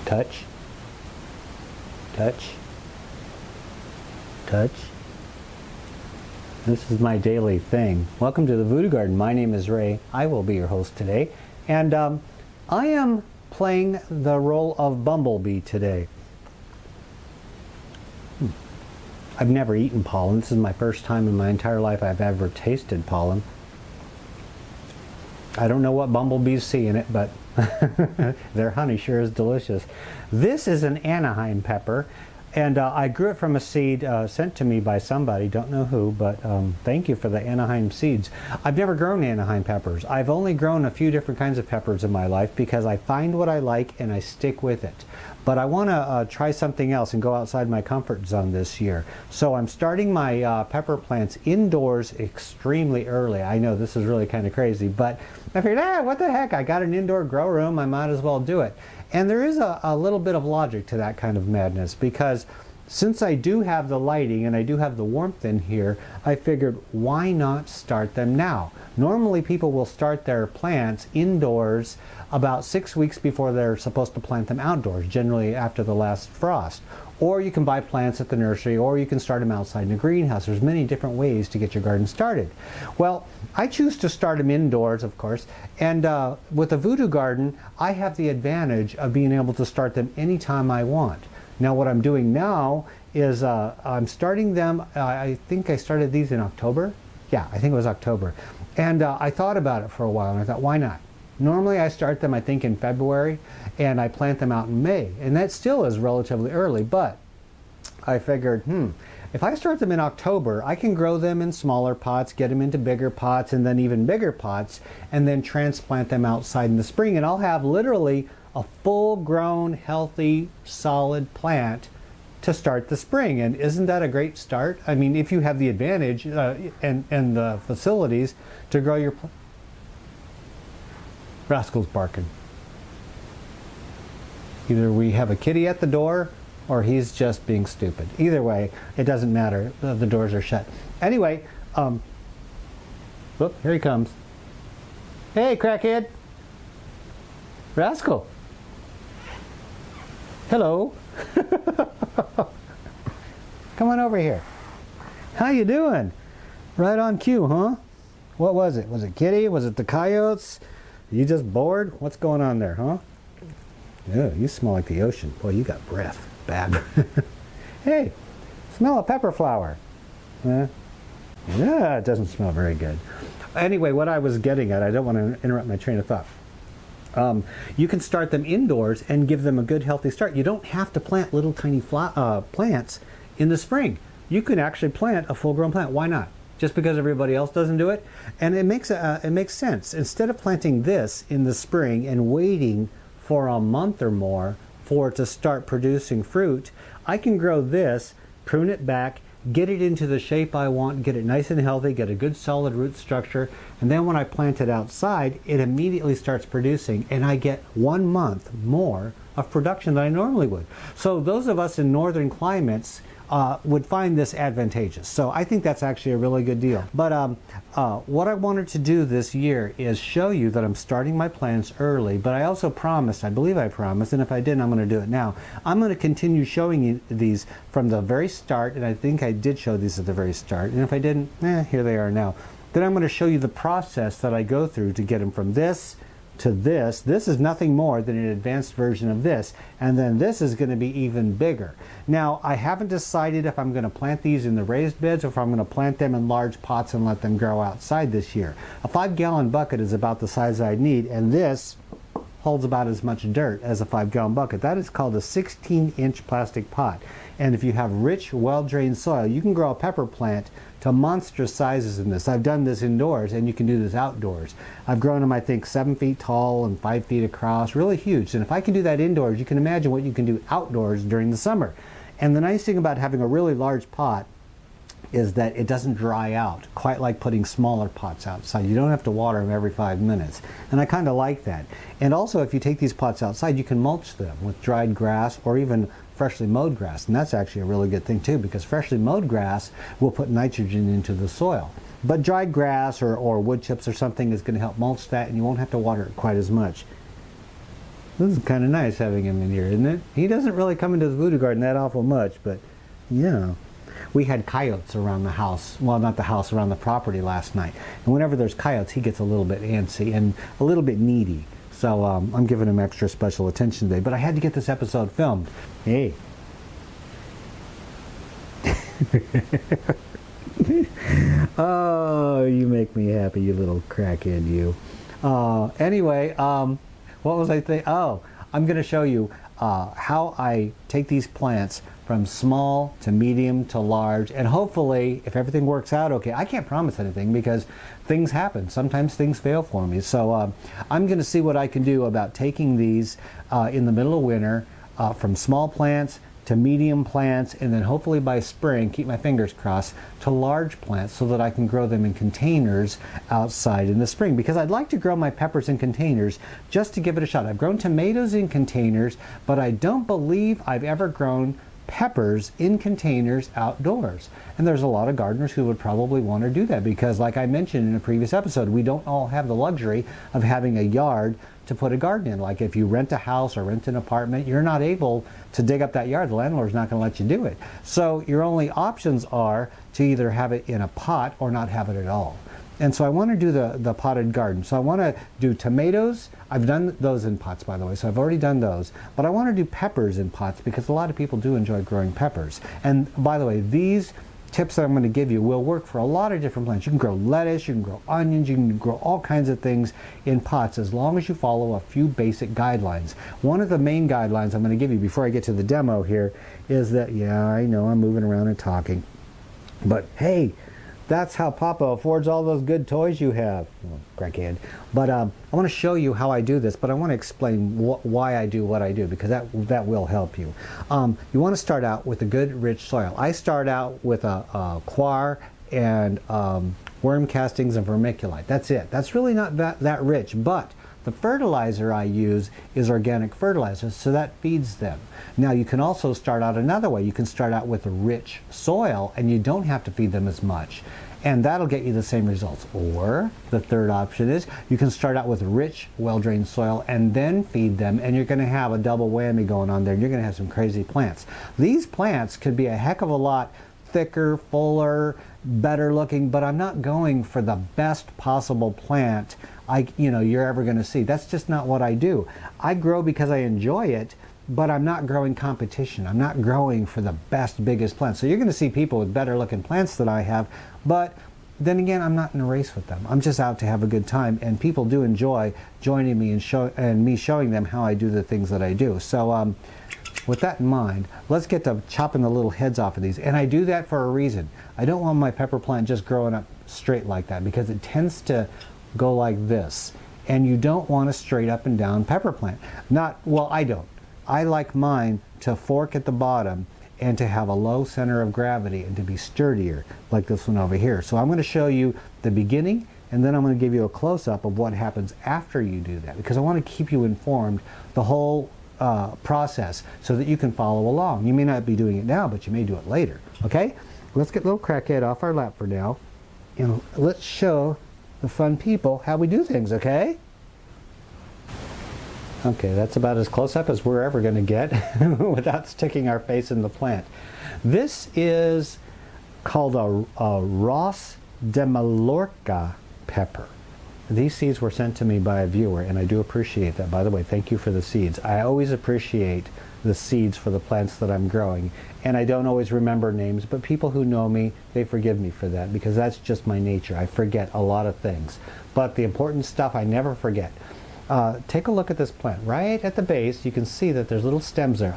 Touch. Touch. Touch. This is my daily thing. Welcome to the Voodoo Garden. My name is Ray. I will be your host today. And I am playing the role of Bumblebee today. I've never eaten pollen. This is my first time in my entire life I've ever tasted pollen. I don't know what bumblebees see in it, but their honey sure is delicious. This is an Anaheim pepper, and I grew it from a seed sent to me by somebody, don't know who, but thank you for the Anaheim seeds. I've never grown Anaheim peppers. I've only grown a few different kinds of peppers in my life because I find what I like and I stick with it. But I want to try something else and go outside my comfort zone this year. So I'm starting my pepper plants indoors extremely early. I know this is really kind of crazy, but I figured, what the heck? I got an indoor grow room. I might as well do it. And there is a little bit of logic to that kind of madness because since I do have the lighting and I do have the warmth in here, I figured why not start them now? Normally people will start their plants indoors about 6 weeks before they're supposed to plant them outdoors, generally after the last frost. Or you can buy plants at the nursery, or you can start them outside in a greenhouse. There's many different ways to get your garden started. Well, I choose to start them indoors, of course, and with a Voodoo Garden, I have the advantage of being able to start them anytime I want. Now what I'm doing now is I'm starting them, I think I started these in October. Yeah, I think it was October. And I thought about it for a while and I thought, why not? Normally I start them I think in February and I plant them out in May. And that still is relatively early, but I figured, if I start them in October, I can grow them in smaller pots, get them into bigger pots and then even bigger pots and then transplant them outside in the spring and I'll have literally a full-grown, healthy, solid plant to start the spring. And isn't that a great start? I mean, if you have the advantage and the facilities to grow your Rascal's barking. Either we have a kitty at the door or he's just being stupid. Either way, it doesn't matter. The doors are shut. Anyway, whoop, here he comes. Hey, crackhead. Rascal. Hello. Come on over here. How you doing? Right on cue, huh? What was it? Was it kitty? Was it the coyotes? You just bored? What's going on there, huh? Yeah, you smell like the ocean. Boy, you got breath. Bad. Hey, smell a pepper flower. Yeah, it doesn't smell very good. Anyway, what I was getting at, I don't want to interrupt my train of thought. You can start them indoors and give them a good healthy start. You don't have to plant little tiny plants in the spring. You can actually plant a full-grown plant. Why not? Just because everybody else doesn't do it? And it makes sense. Instead of planting this in the spring and waiting for a month or more for it to start producing fruit, I can grow this, prune it back, get it into the shape I want, get it nice and healthy, get a good solid root structure, and then when I plant it outside, it immediately starts producing, and I get 1 month more of production than I normally would. So those of us in northern climates would find this advantageous. So I think that's actually a really good deal. But what I wanted to do this year is show you that I'm starting my plants early, but I also promised, I believe I promised, and if I didn't, I'm going to do it now. I'm going to continue showing you these from the very start, and I think I did show these at the very start, and if I didn't, here they are now. Then I'm going to show you the process that I go through to get them from this to this. This is nothing more than an advanced version of this, and then this is going to be even bigger. Now I haven't decided if I'm going to plant these in the raised beds or if I'm going to plant them in large pots and let them grow outside this year. A 5-gallon bucket is about the size I'd need, and this holds about as much dirt as a 5-gallon bucket. That is called a 16-inch plastic pot. And if you have rich, well-drained soil, you can grow a pepper plant to monstrous sizes in this. I've done this indoors, and you can do this outdoors. I've grown them, I think, 7 feet tall and 5 feet across, really huge. And if I can do that indoors, you can imagine what you can do outdoors during the summer. And the nice thing about having a really large pot is that it doesn't dry out, quite like putting smaller pots outside. You don't have to water them every 5 minutes. And I kind of like that. And also, if you take these pots outside, you can mulch them with dried grass or even freshly mowed grass. And that's actually a really good thing too, because freshly mowed grass will put nitrogen into the soil. But dried grass or wood chips or something is going to help mulch that, and you won't have to water it quite as much. This is kind of nice having him in here, isn't it? He doesn't really come into the voodoo garden that awful much, but, you know. We had coyotes around the house, well, not the house, around the property last night. And whenever there's coyotes, he gets a little bit antsy and a little bit needy. So I'm giving him extra special attention today. But I had to get this episode filmed. Hey. Oh, you make me happy, you little crackhead, you. Anyway, what was I thinking? Oh, I'm going to show you how I take these plants from small to medium to large, and hopefully, if everything works out okay, I can't promise anything because things happen. Sometimes things fail for me. So I'm going to see what I can do about taking these in the middle of winter from small plants to medium plants, and then hopefully by spring, keep my fingers crossed, to large plants so that I can grow them in containers outside in the spring. Because I'd like to grow my peppers in containers just to give it a shot. I've grown tomatoes in containers, but I don't believe I've ever grown peppers in containers outdoors. And there's a lot of gardeners who would probably want to do that because, like I mentioned in a previous episode, we don't all have the luxury of having a yard to put a garden in. Like if you rent a house or rent an apartment, you're not able to dig up that yard. The landlord's not going to let you do it. So your only options are to either have it in a pot or not have it at all. And so I want to do the potted garden. So I want to do tomatoes. I've done those in pots, by the way, so I've already done those. But I want to do peppers in pots because a lot of people do enjoy growing peppers. And by the way, these tips that I'm going to give you will work for a lot of different plants. You can grow lettuce, you can grow onions, you can grow all kinds of things in pots as long as you follow a few basic guidelines. One of the main guidelines I'm going to give you before I get to the demo here is that, yeah, I know I'm moving around and talking, but hey, that's how Papa affords all those good toys you have. Oh, crackhead. But I want to show you how I do this, but I want to explain why I do what I do, because that will help you. You want to start out with a good rich soil. I start out with a coir and worm castings and vermiculite. That's it. That's really not that rich, but the fertilizer I use is organic fertilizer, so that feeds them. Now you can also start out another way. You can start out with a rich soil and you don't have to feed them as much. And that'll get you the same results. Or the third option is you can start out with rich, well-drained soil and then feed them, and you're going to have a double whammy going on there, and you're going to have some crazy plants. These plants could be a heck of a lot thicker, fuller, better looking, but I'm not going for the best possible plant you're ever going to see. That's just not what I do. I grow because I enjoy it, but I'm not growing competition. I'm not growing for the best, biggest plants. So you're going to see people with better looking plants than I have, but then again, I'm not in a race with them. I'm just out to have a good time, and people do enjoy joining me and me showing them how I do the things that I do. So with that in mind, let's get to chopping the little heads off of these. And I do that for a reason. I don't want my pepper plant just growing up straight like that because it tends to go like this. And you don't want a straight up and down pepper plant. I don't. I like mine to fork at the bottom and to have a low center of gravity and to be sturdier like this one over here. So I'm going to show you the beginning, and then I'm going to give you a close-up of what happens after you do that, because I want to keep you informed the whole process so that you can follow along. You may not be doing it now, but you may do it later. Okay? Let's get little crackhead off our lap for now, and let's show the fun people how we do things, okay? Okay, that's about as close up as we're ever going to get without sticking our face in the plant. This is called a Ross de Mallorca pepper. These seeds were sent to me by a viewer, and I do appreciate that. By the way, thank you for the seeds. I always appreciate the seeds for the plants that I'm growing, and I don't always remember names, but people who know me, they forgive me for that, because that's just my nature. I forget a lot of things, but the important stuff I never forget. Take a look at this plant. Right at the base, you can see that there's little stems there.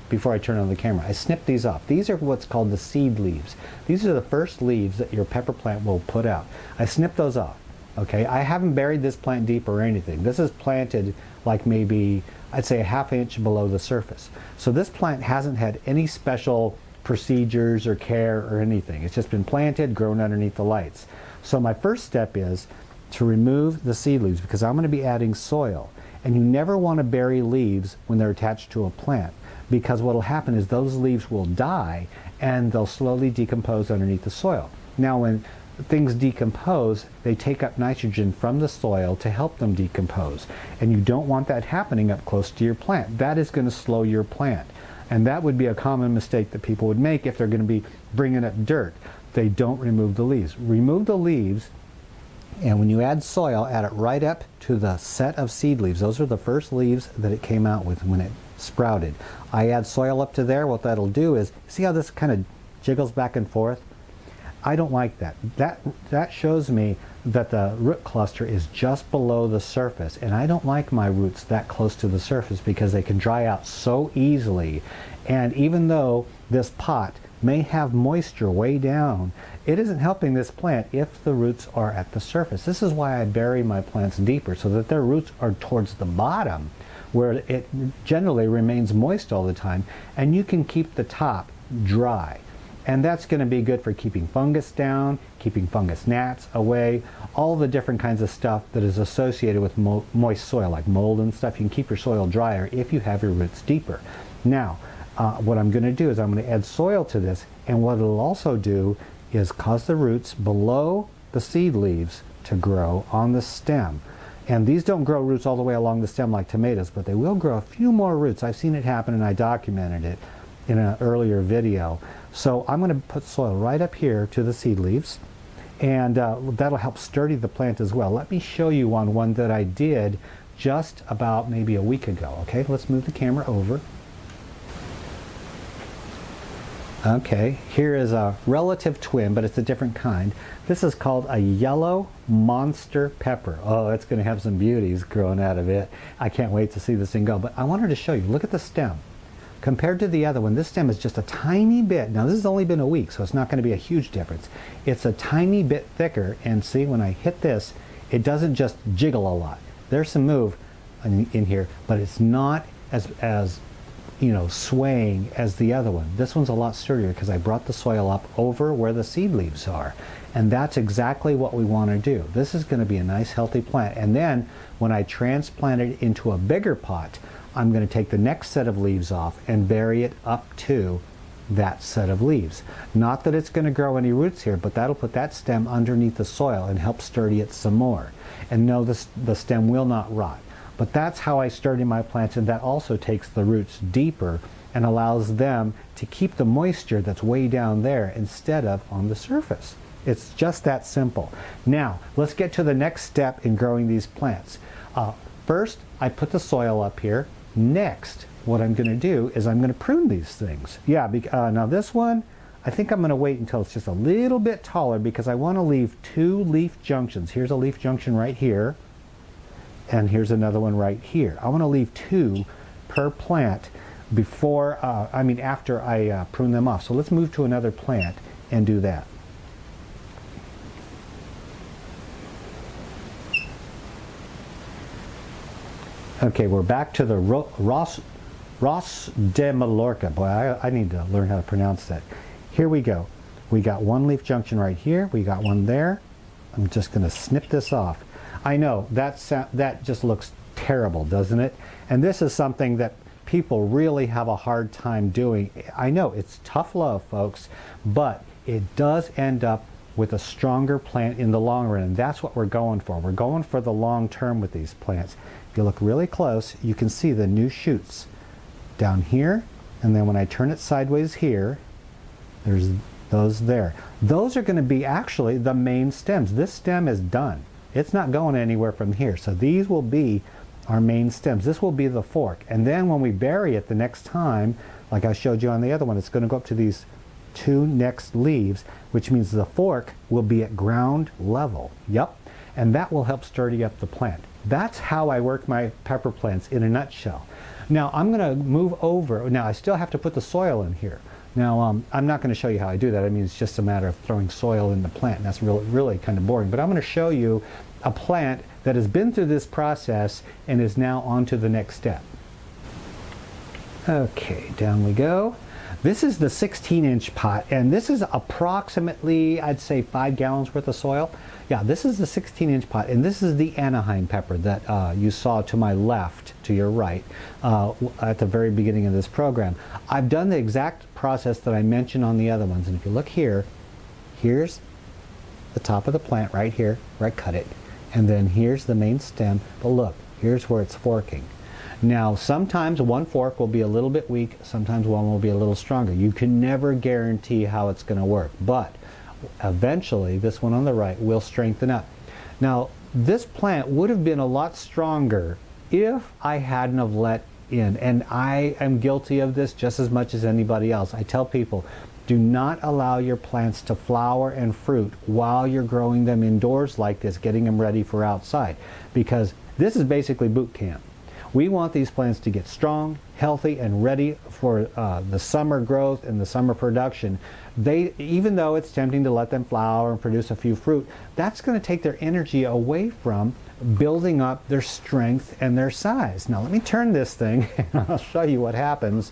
Before I turn on the camera, I snipped these off. These are what's called the seed leaves. These are the first leaves that your pepper plant will put out. I snipped those off. Okay, I haven't buried this plant deep or anything. This is planted like maybe, I'd say, a ½ inch below the surface. So this plant hasn't had any special procedures or care or anything. It's just been planted, grown underneath the lights. So my first step is to remove the seed leaves, because I'm going to be adding soil. And you never want to bury leaves when they're attached to a plant, because what will happen is those leaves will die and they'll slowly decompose underneath the soil. Now when things decompose, they take up nitrogen from the soil to help them decompose. And you don't want that happening up close to your plant. That is going to slow your plant. And that would be a common mistake that people would make if they're going to be bringing up dirt. They don't remove the leaves. Remove the leaves, and when you add soil, add it right up to the set of seed leaves. Those are the first leaves that it came out with when it sprouted. I add soil up to there. What that'll do is, see how this kind of jiggles back and forth? I don't like that. That shows me that the root cluster is just below the surface, and I don't like my roots that close to the surface because they can dry out so easily. And even though this pot may have moisture way down, it isn't helping this plant if the roots are at the surface. This is why I bury my plants deeper, so that their roots are towards the bottom, where it generally remains moist all the time, and you can keep the top dry. And that's going to be good for keeping fungus down, keeping fungus gnats away, all the different kinds of stuff that is associated with moist soil, like mold and stuff. You can keep your soil drier if you have your roots deeper. Now, what I'm going to do is I'm going to add soil to this, and what it'll also do is cause the roots below the seed leaves to grow on the stem. And these don't grow roots all the way along the stem like tomatoes, but they will grow a few more roots. I've seen it happen, and I documented it in an earlier video. So I'm going to put soil right up here to the seed leaves, and that'll help sturdy the plant as well. Let me show you on one that I did just about maybe a week ago. Okay, let's move the camera over. Okay, here is a relative twin, but it's a different kind. This is called a yellow monster pepper. Oh, it's going to have some beauties growing out of it. I can't wait to see this thing go. But I wanted to show you, look at the stem. Compared to the other one, this stem is just a tiny bit. Now this has only been a week, so it's not going to be a huge difference. It's a tiny bit thicker, and see, when I hit this, it doesn't just jiggle a lot. There's some move in here, but it's not as swaying as the other one. This one's a lot sturdier because I brought the soil up over where the seed leaves are. And that's exactly what we want to do. This is going to be a nice healthy plant. And then when I transplant it into a bigger pot, I'm going to take the next set of leaves off and bury it up to that set of leaves. Not that it's going to grow any roots here, but that'll put that stem underneath the soil and help sturdy it some more. And no, the stem will not rot. But that's how I sturdy my plants, and that also takes the roots deeper and allows them to keep the moisture that's way down there instead of on the surface. It's just that simple. Now, let's get to the next step in growing these plants. First, I put the soil up here. Next, what I'm going to do is I'm going to prune these things. Yeah, now this one, I think I'm going to wait until it's just a little bit taller because I want to leave two leaf junctions. Here's a leaf junction right here, and here's another one right here. I want to leave two per plant before, after I prune them off. So let's move to another plant and do that. Okay, we're back to the Ross de Mallorca. Boy, I need to learn how to pronounce that. Here we go. We got one leaf junction right here. We got one there. I'm just going to snip this off. I know, that just looks terrible, doesn't it? And this is something that people really have a hard time doing. I know, it's tough love, folks, but it does end up with a stronger plant in the long run, and that's what we're going for. We're going for the long term with these plants. If you look really close, you can see the new shoots down here, and then when I turn it sideways here, there's those there. Those are going to be actually the main stems. This stem is done. It's not going anywhere from here. So these will be our main stems. This will be the fork. And then when we bury it the next time, like I showed you on the other one, it's going to go up to these two next leaves, which means the fork will be at ground level. Yep. And that will help sturdy up the plant. That's how I work my pepper plants in a nutshell. Now I'm going to move over. Now I still have to put the soil in here. Now I'm not going to show you how I do that. I mean, it's just a matter of throwing soil in the plant, and that's really kind of boring. But I'm going to show you a plant that has been through this process and is now on to the next step. Okay, down we go. This is the 16-inch pot, and this is approximately, I'd say, 5 gallons worth of soil. Yeah, this is the 16-inch pot, and this is the Anaheim pepper that you saw to my left, to your right, at the very beginning of this program. I've done the exact process that I mentioned on the other ones, and if you look here, here's the top of the plant right here where I cut it, and then here's the main stem, but look, here's where it's forking. Now sometimes one fork will be a little bit weak, sometimes one will be a little stronger. You can never guarantee how it's going to work, but eventually this one on the right will strengthen up. Now this plant would have been a lot stronger if I hadn't have let in, and I am guilty of this just as much as anybody else. I tell people, do not allow your plants to flower and fruit while you're growing them indoors like this, getting them ready for outside, because this is basically boot camp. We want these plants to get strong, healthy, and ready for the summer growth and the summer production. Even though it's tempting to let them flower and produce a few fruit, that's going to take their energy away from building up their strength and their size. Now let me turn this thing and I'll show you what happens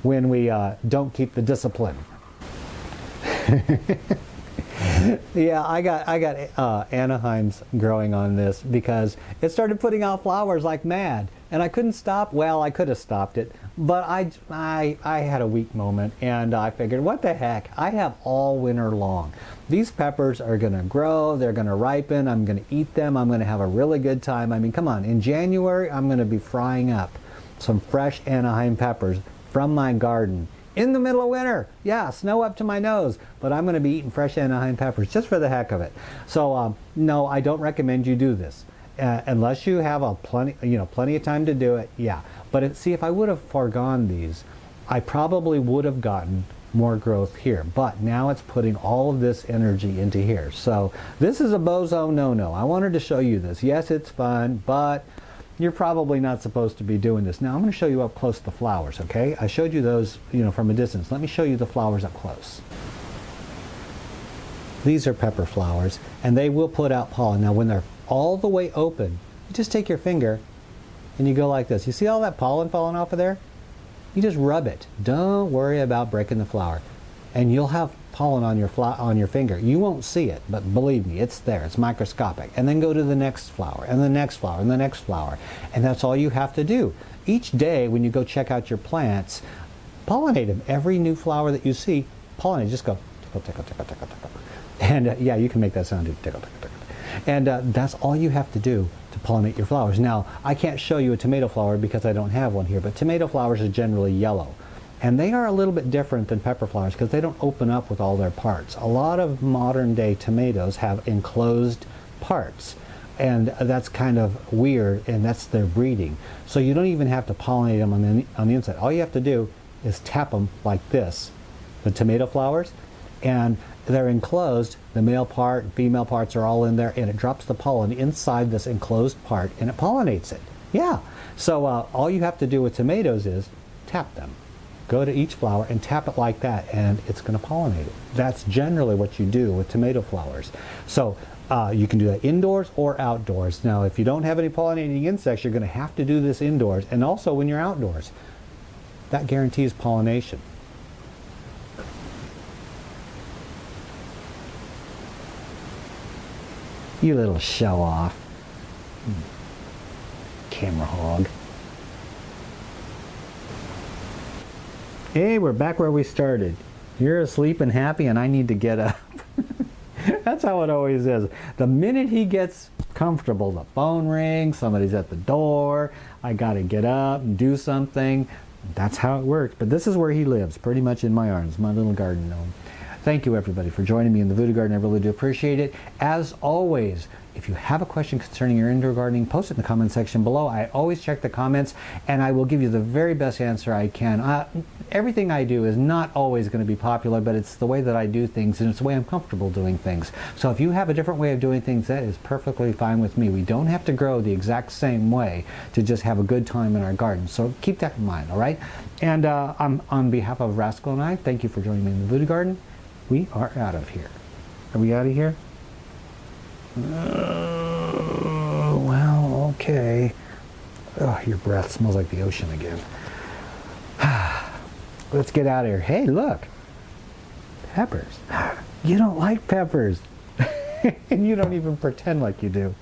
when we don't keep the discipline. Yeah, I got Anaheims growing on this because it started putting out flowers like mad, and I couldn't stop. Well, I could have stopped it, but I had a weak moment, and I figured, what the heck? I have all winter long. These peppers are going to grow, they're going to ripen, I'm going to eat them, I'm going to have a really good time. I mean, come on, in January I'm going to be frying up some fresh Anaheim peppers from my garden. In the middle of winter, yeah, snow up to my nose, but I'm going to be eating fresh Anaheim peppers just for the heck of it. So no, I don't recommend you do this unless you have plenty of time to do it. Yeah, but see, if I would have foregone these, I probably would have gotten more growth here. But now it's putting all of this energy into here. So this is a bozo no-no. I wanted to show you this. Yes, it's fun, but you're probably not supposed to be doing this. Now I'm going to show you up close the flowers, okay? I showed you those, from a distance. Let me show you the flowers up close. These are pepper flowers, and they will put out pollen. Now when they're all the way open, you just take your finger and you go like this. You see all that pollen falling off of there? You just rub it. Don't worry about breaking the flower. And you'll have pollen on your finger. You won't see it, but believe me, it's there. It's microscopic. And then go to the next flower, and the next flower, and the next flower. And that's all you have to do. Each day when you go check out your plants, pollinate them. Every new flower that you see, pollinate. Just go tickle, tickle, tickle, tickle, tickle. And yeah, you can make that sound too. Tickle, tickle, tickle. And that's all you have to do to pollinate your flowers. Now, I can't show you a tomato flower because I don't have one here, but tomato flowers are generally yellow. And they are a little bit different than pepper flowers because they don't open up with all their parts. A lot of modern day tomatoes have enclosed parts, and that's kind of weird, and that's their breeding. So you don't even have to pollinate them on the inside. All you have to do is tap them like this, the tomato flowers, and they're enclosed. The male part and female parts are all in there, and it drops the pollen inside this enclosed part, and it pollinates it. Yeah. So all you have to do with tomatoes is tap them. Go to each flower and tap it like that, and it's going to pollinate it. That's generally what you do with tomato flowers. So you can do that indoors or outdoors. Now, if you don't have any pollinating insects, you're going to have to do this indoors, and also when you're outdoors. That guarantees pollination. You little show off. Camera hog. Hey, we're back where we started. You're asleep and happy, and I need to get up. That's how it always is. The minute he gets comfortable, the phone rings, somebody's at the door, I gotta get up and do something. That's how it works. But this is where he lives, pretty much in my arms, my little garden gnome. Thank you, everybody, for joining me in the Voodoo Garden. I really do appreciate it. As always, if you have a question concerning your indoor gardening, post it in the comment section below. I always check the comments, and I will give you the very best answer I can. Everything I do is not always going to be popular, but it's the way that I do things, and it's the way I'm comfortable doing things. So if you have a different way of doing things, that is perfectly fine with me. We don't have to grow the exact same way to just have a good time in our garden. So keep that in mind, all right? And on behalf of Rascal and I, thank you for joining me in the Voodoo Garden. We are out of here. Are we out of here? Well, okay. Oh, your breath smells like the ocean again. Let's get out of here. Hey, look. Peppers. You don't like peppers. And you don't even pretend like you do.